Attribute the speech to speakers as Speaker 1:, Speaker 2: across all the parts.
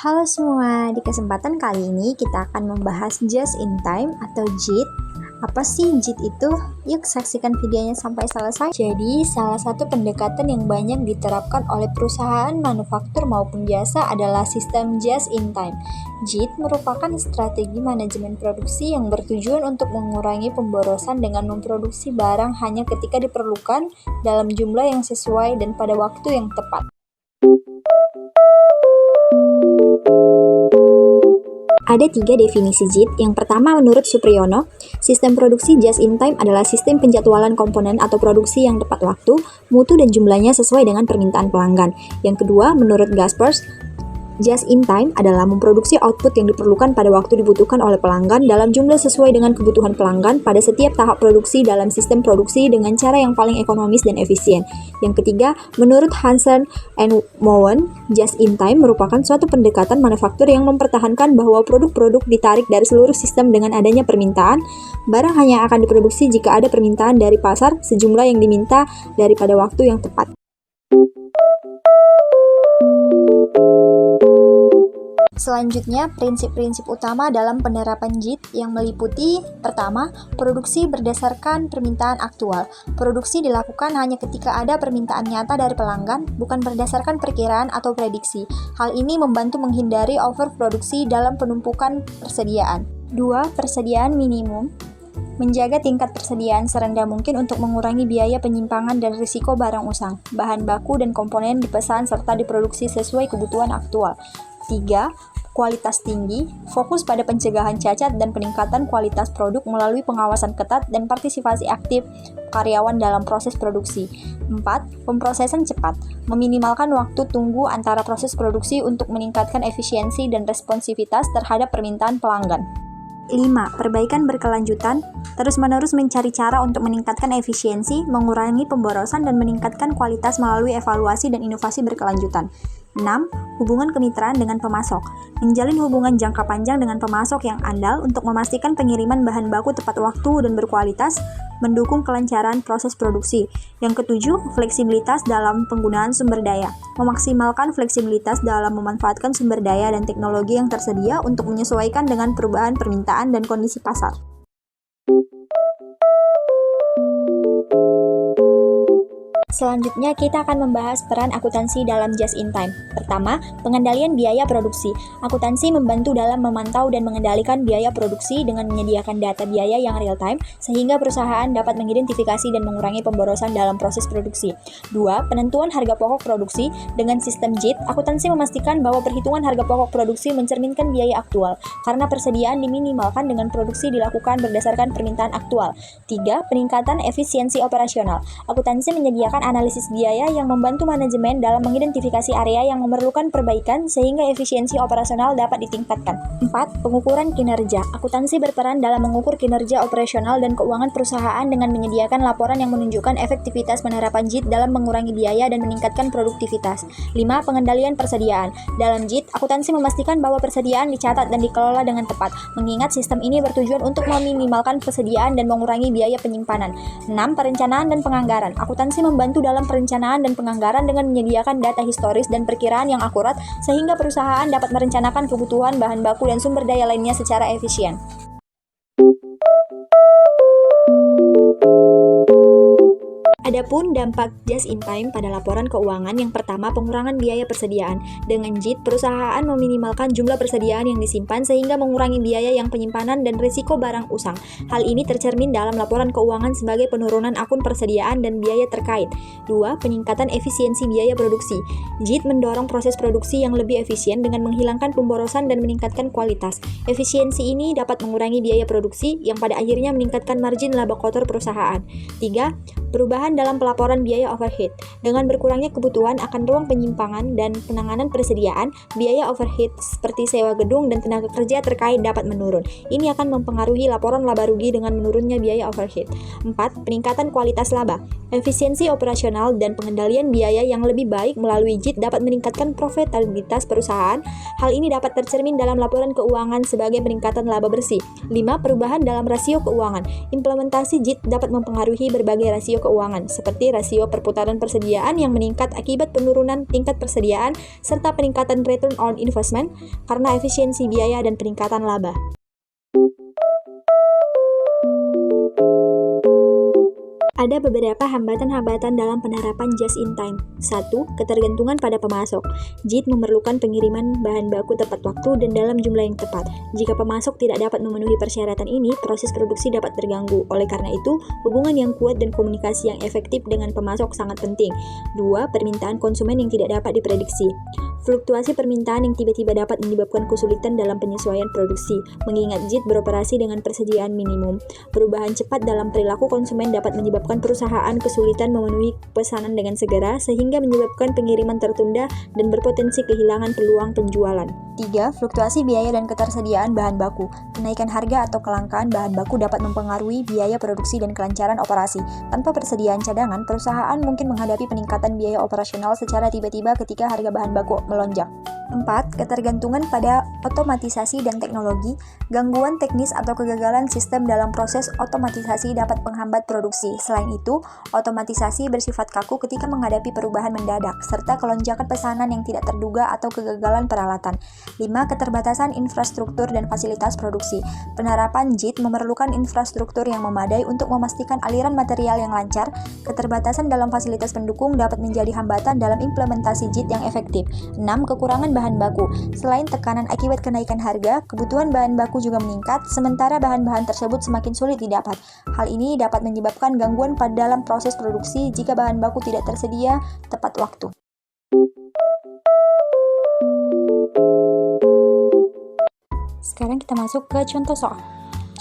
Speaker 1: Halo semua, di kesempatan kali ini kita akan membahas Just in Time atau JIT. Apa sih JIT itu? Yuk saksikan videonya sampai selesai. Jadi, salah satu pendekatan yang banyak diterapkan oleh perusahaan manufaktur maupun jasa adalah sistem Just in Time. JIT merupakan strategi manajemen produksi yang bertujuan untuk mengurangi pemborosan dengan memproduksi barang hanya ketika diperlukan dalam jumlah yang sesuai dan pada waktu yang tepat. Ada 3 definisi JIT. Yang pertama, menurut Supriyono, sistem produksi just in time adalah sistem penjadwalan komponen atau produksi yang tepat waktu, mutu dan jumlahnya sesuai dengan permintaan pelanggan. Yang kedua, menurut Gaspers, just in time adalah memproduksi output yang diperlukan pada waktu dibutuhkan oleh pelanggan dalam jumlah sesuai dengan kebutuhan pelanggan pada setiap tahap produksi dalam sistem produksi dengan cara yang paling ekonomis dan efisien. Yang ketiga, menurut Hansen and Mowen, just in time merupakan suatu pendekatan manufaktur yang mempertahankan bahwa produk-produk ditarik dari seluruh sistem dengan adanya permintaan. Barang hanya akan diproduksi jika ada permintaan dari pasar sejumlah yang diminta daripada waktu yang tepat. Selanjutnya, prinsip-prinsip utama dalam penerapan JIT yang meliputi: pertama, produksi berdasarkan permintaan aktual. Produksi dilakukan hanya ketika ada permintaan nyata dari pelanggan, bukan berdasarkan perkiraan atau prediksi. Hal ini membantu menghindari overproduksi dalam penumpukan persediaan. 2. Persediaan minimum. Menjaga tingkat persediaan serendah mungkin untuk mengurangi biaya penyimpangan dan risiko barang usang. Bahan baku dan komponen dipesan serta diproduksi sesuai kebutuhan aktual. 3. Kualitas tinggi, fokus pada pencegahan cacat dan peningkatan kualitas produk melalui pengawasan ketat dan partisipasi aktif karyawan dalam proses produksi. 4. Pemrosesan cepat, meminimalkan waktu tunggu antara proses produksi untuk meningkatkan efisiensi dan responsivitas terhadap permintaan pelanggan. 5. Perbaikan berkelanjutan, terus-menerus mencari cara untuk meningkatkan efisiensi, mengurangi pemborosan, dan meningkatkan kualitas melalui evaluasi dan inovasi berkelanjutan. 6. Hubungan kemitraan dengan pemasok, menjalin hubungan jangka panjang dengan pemasok yang andal untuk memastikan pengiriman bahan baku tepat waktu dan berkualitas, mendukung kelancaran proses produksi. Yang ketujuh, fleksibilitas dalam penggunaan sumber daya, memaksimalkan fleksibilitas dalam memanfaatkan sumber daya dan teknologi yang tersedia untuk menyesuaikan dengan perubahan permintaan dan kondisi pasar. Selanjutnya, kita akan membahas peran akuntansi dalam just in time. Pertama, pengendalian biaya produksi. Akuntansi membantu dalam memantau dan mengendalikan biaya produksi dengan menyediakan data biaya yang real time, sehingga perusahaan dapat mengidentifikasi dan mengurangi pemborosan dalam proses produksi. 2. Penentuan harga pokok produksi. Dengan sistem JIT, akuntansi memastikan bahwa perhitungan harga pokok produksi mencerminkan biaya aktual, karena persediaan diminimalkan dengan produksi dilakukan berdasarkan permintaan aktual. 3. Peningkatan efisiensi operasional. Akuntansi menyediakan analisis biaya yang membantu manajemen dalam mengidentifikasi area yang memerlukan perbaikan sehingga efisiensi operasional dapat ditingkatkan. 4. Pengukuran kinerja. Akuntansi berperan dalam mengukur kinerja operasional dan keuangan perusahaan dengan menyediakan laporan yang menunjukkan efektivitas penerapan JIT dalam mengurangi biaya dan meningkatkan produktivitas. 5. Pengendalian persediaan. Dalam JIT, akuntansi memastikan bahwa persediaan dicatat dan dikelola dengan tepat, mengingat sistem ini bertujuan untuk meminimalkan persediaan dan mengurangi biaya penyimpanan. 6. Perencanaan dan penganggaran. Akuntansi membantu dalam perencanaan dan penganggaran dengan menyediakan data historis dan perkiraan yang akurat sehingga perusahaan dapat merencanakan kebutuhan bahan baku dan sumber daya lainnya secara efisien. Adapun dampak just in time pada laporan keuangan, yang pertama, pengurangan biaya persediaan. Dengan JIT, perusahaan meminimalkan jumlah persediaan yang disimpan sehingga mengurangi biaya yang penyimpanan dan risiko barang usang. Hal ini tercermin dalam laporan keuangan sebagai penurunan akun persediaan dan biaya terkait. 2. Peningkatan efisiensi biaya produksi. JIT mendorong proses produksi yang lebih efisien dengan menghilangkan pemborosan dan meningkatkan kualitas. Efisiensi ini dapat mengurangi biaya produksi yang pada akhirnya meningkatkan margin laba kotor perusahaan. 3. Perubahan dalam pelaporan biaya overhead. Dengan berkurangnya kebutuhan akan ruang penyimpangan dan penanganan persediaan, biaya overhead seperti sewa gedung dan tenaga kerja terkait dapat menurun. Ini akan mempengaruhi laporan laba rugi dengan menurunnya biaya overhead. 4. Peningkatan kualitas laba. Efisiensi operasional dan pengendalian biaya yang lebih baik melalui JIT dapat meningkatkan profitabilitas perusahaan. Hal ini dapat tercermin dalam laporan keuangan sebagai peningkatan laba bersih. 5. Perubahan dalam rasio keuangan. Implementasi JIT dapat mempengaruhi berbagai rasio keuangan, seperti rasio perputaran persediaan yang meningkat akibat penurunan tingkat persediaan serta peningkatan return on investment karena efisiensi biaya dan peningkatan laba. Ada beberapa hambatan-hambatan dalam penerapan just-in-time. 1. Ketergantungan pada pemasok. JIT memerlukan pengiriman bahan baku tepat waktu dan dalam jumlah yang tepat. Jika pemasok tidak dapat memenuhi persyaratan ini, proses produksi dapat terganggu. Oleh karena itu, hubungan yang kuat dan komunikasi yang efektif dengan pemasok sangat penting. 2. Permintaan konsumen yang tidak dapat diprediksi. Fluktuasi permintaan yang tiba-tiba dapat menyebabkan kesulitan dalam penyesuaian produksi, mengingat JIT beroperasi dengan persediaan minimum. Perubahan cepat dalam perilaku konsumen dapat menyebabkan perusahaan kesulitan memenuhi pesanan dengan segera, sehingga menyebabkan pengiriman tertunda dan berpotensi kehilangan peluang penjualan. 3. Fluktuasi biaya dan ketersediaan bahan baku. Kenaikan harga atau kelangkaan bahan baku dapat mempengaruhi biaya produksi dan kelancaran operasi. Tanpa persediaan cadangan, perusahaan mungkin menghadapi peningkatan biaya operasional secara tiba-tiba ketika harga bahan baku melonjak. 4. Ketergantungan pada otomatisasi dan teknologi. Gangguan teknis atau kegagalan sistem dalam proses otomatisasi dapat menghambat produksi. Selain itu, otomatisasi bersifat kaku ketika menghadapi perubahan mendadak, serta kelonjakan pesanan yang tidak terduga atau kegagalan peralatan. 5. Keterbatasan infrastruktur dan fasilitas produksi. Penerapan JIT memerlukan infrastruktur yang memadai untuk memastikan aliran material yang lancar. Keterbatasan dalam fasilitas pendukung dapat menjadi hambatan dalam implementasi JIT yang efektif. 6. Kekurangan bahan baku. Selain tekanan akibat kenaikan harga, kebutuhan bahan baku juga meningkat, sementara bahan-bahan tersebut semakin sulit didapat. Hal ini dapat menyebabkan gangguan pada dalam proses produksi jika bahan baku tidak tersedia tepat waktu. Sekarang kita masuk ke contoh soal.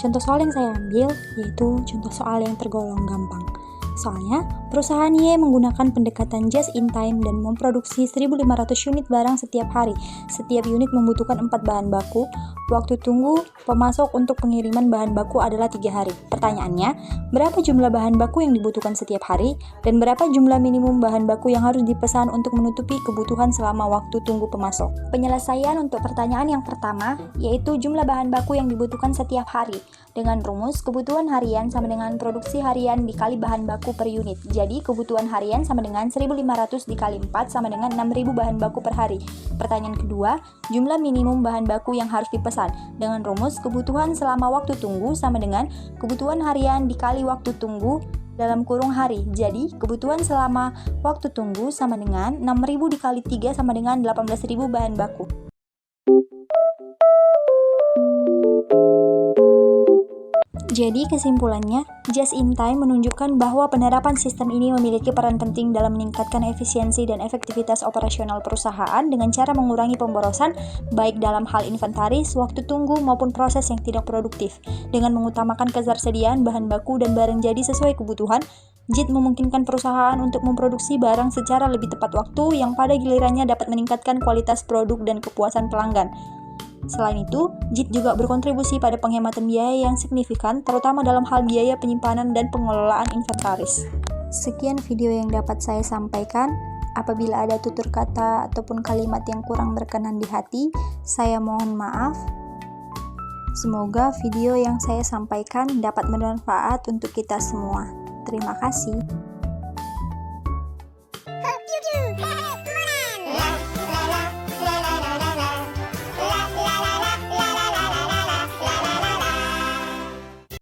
Speaker 1: Contoh soal yang saya ambil yaitu contoh soal yang tergolong gampang. Soalnya, perusahaan Y menggunakan pendekatan just-in-time dan memproduksi 1.500 unit barang setiap hari. Setiap unit membutuhkan 4 bahan baku. Waktu tunggu pemasok untuk pengiriman bahan baku adalah 3 hari. Pertanyaannya, berapa jumlah bahan baku yang dibutuhkan setiap hari? Dan berapa jumlah minimum bahan baku yang harus dipesan untuk menutupi kebutuhan selama waktu tunggu pemasok? Penyelesaian untuk pertanyaan yang pertama, yaitu jumlah bahan baku yang dibutuhkan setiap hari. Dengan rumus, kebutuhan harian sama dengan produksi harian dikali bahan baku per unit. Jadi, kebutuhan harian sama dengan 1.500 dikali 4 sama dengan 6.000 bahan baku per hari. Pertanyaan kedua, jumlah minimum bahan baku yang harus dipesan. Dengan rumus, kebutuhan selama waktu tunggu sama dengan kebutuhan harian dikali waktu tunggu dalam kurung hari. Jadi, kebutuhan selama waktu tunggu sama dengan 6.000 dikali 3 sama dengan 18.000 bahan baku. Jadi kesimpulannya, just-in-time menunjukkan bahwa penerapan sistem ini memiliki peran penting dalam meningkatkan efisiensi dan efektivitas operasional perusahaan dengan cara mengurangi pemborosan baik dalam hal inventaris, waktu tunggu maupun proses yang tidak produktif. Dengan mengutamakan ketersediaan bahan baku dan barang jadi sesuai kebutuhan, JIT memungkinkan perusahaan untuk memproduksi barang secara lebih tepat waktu yang pada gilirannya dapat meningkatkan kualitas produk dan kepuasan pelanggan. Selain itu, JIT juga berkontribusi pada penghematan biaya yang signifikan, terutama dalam hal biaya penyimpanan dan pengelolaan inventaris. Sekian video yang dapat saya sampaikan. Apabila ada tutur kata ataupun kalimat yang kurang berkenan di hati, saya mohon maaf. Semoga video yang saya sampaikan dapat bermanfaat untuk kita semua. Terima kasih.